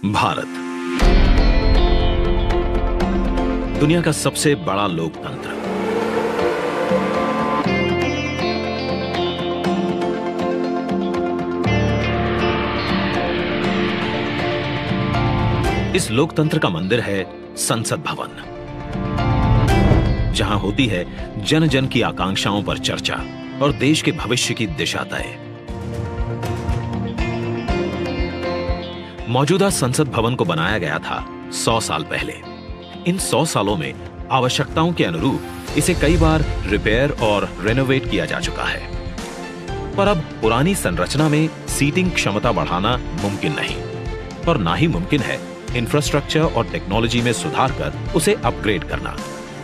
भारत दुनिया का सबसे बड़ा लोकतंत्र। इस लोकतंत्र का मंदिर है संसद भवन, जहां होती है जन जन की आकांक्षाओं पर चर्चा और देश के भविष्य की दिशा तय। मौजूदा संसद भवन को बनाया गया था 100 साल पहले। इन 100 सालों में आवश्यकताओं के अनुरूप इसे कई बार रिपेयर और रेनोवेट किया जा चुका है, पर अब पुरानी संरचना में सीटिंग क्षमता बढ़ाना मुमकिन नहीं, और ना ही मुमकिन है इंफ्रास्ट्रक्चर और टेक्नोलॉजी में सुधार कर उसे अपग्रेड करना।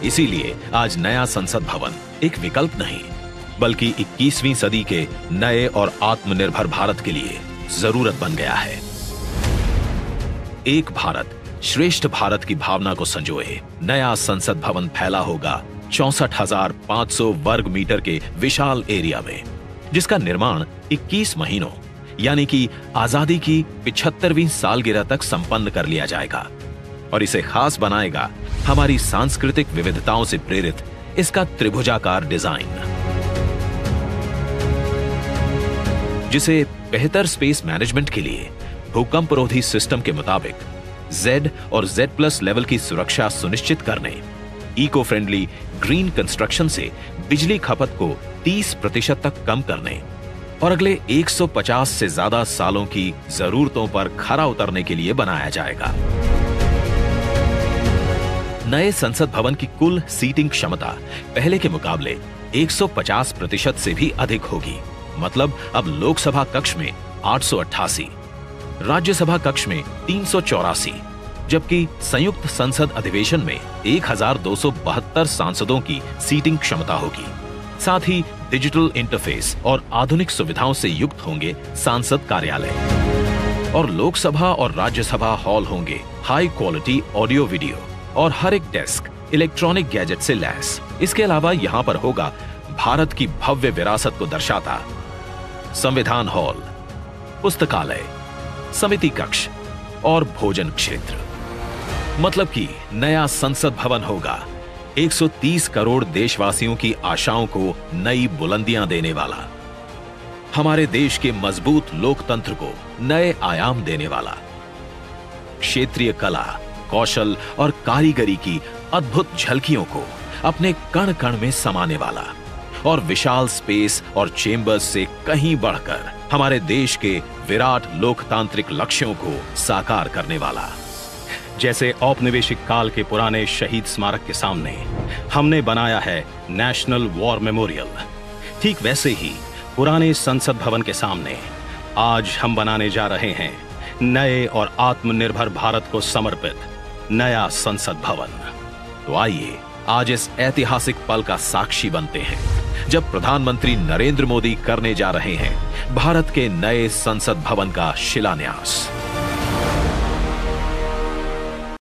इसीलिए आज नया संसद भवन एक विकल्प नहीं, बल्कि 21वीं सदी के नए और आत्मनिर्भर भारत के लिए जरूरत बन गया है। एक भारत श्रेष्ठ भारत की भावना को संजोए नया संसद भवन फैला होगा 64,500 वर्ग मीटर के विशाल एरिया में, जिसका निर्माण 21 महीनों यानी कि आजादी की 75वीं सालगिरह तक संपन्न कर लिया जाएगा। और इसे खास बनाएगा हमारी सांस्कृतिक विविधताओं से प्रेरित इसका त्रिभुजाकार डिजाइन, जिसे बेहतर स्पेस मैनेजमेंट के लिए भूकंपरोधी सिस्टम के मुताबिक Z और Z+ लेवल की सुरक्षा सुनिश्चित करने, इको फ्रेंडली ग्रीन कंस्ट्रक्शन से बिजली खपत को 30% तक कम करने और अगले 150 से ज्यादा सालों की जरूरतों पर खरा उतरने के लिए बनाया जाएगा। नए संसद भवन की कुल सीटिंग क्षमता पहले के मुकाबले 150% से भी अधिक होगी। मतलब अब लोकसभा कक्ष में 888, राज्यसभा कक्ष में 384, जबकि संयुक्त संसद अधिवेशन में 1272 सांसदों की सीटिंग क्षमता होगी। साथ ही डिजिटल इंटरफेस और आधुनिक सुविधाओं से युक्त होंगे सांसद कार्यालय, और लोकसभा और राज्यसभा हॉल होंगे हाई क्वालिटी ऑडियो वीडियो और हर एक डेस्क इलेक्ट्रॉनिक गैजेट से लैस। इसके अलावा यहां पर होगा भारत की भव्य विरासत को दर्शाता संविधान हॉल, पुस्तकालय, समिति कक्ष और भोजन क्षेत्र। मतलब कि नया संसद भवन होगा 130 करोड़ देशवासियों की आशाओं को नई बुलंदियां देने वाला, हमारे देश के मजबूत लोकतंत्र को नए आयाम देने वाला, क्षेत्रीय कला, कौशल और कारीगरी की अद्भुत झलकियों को अपने कण कण में समाने वाला, और विशाल स्पेस और चेंबर्स से कहीं बढ़कर हमारे देश के विराट लोकतांत्रिक लक्ष्यों को साकार करने वाला। जैसे औपनिवेशिक काल के पुराने शहीद स्मारक के सामने हमने बनाया है नेशनल वॉर मेमोरियल, ठीक वैसे ही पुराने संसद भवन के सामने आज हम बनाने जा रहे हैं नए और आत्मनिर्भर भारत को समर्पित नया संसद भवन। तो आइए आज इस ऐतिहासिक पल का साक्षी बनते हैं, जब प्रधानमंत्री नरेंद्र मोदी करने जा रहे हैं भारत के नए संसद भवन का शिलान्यास।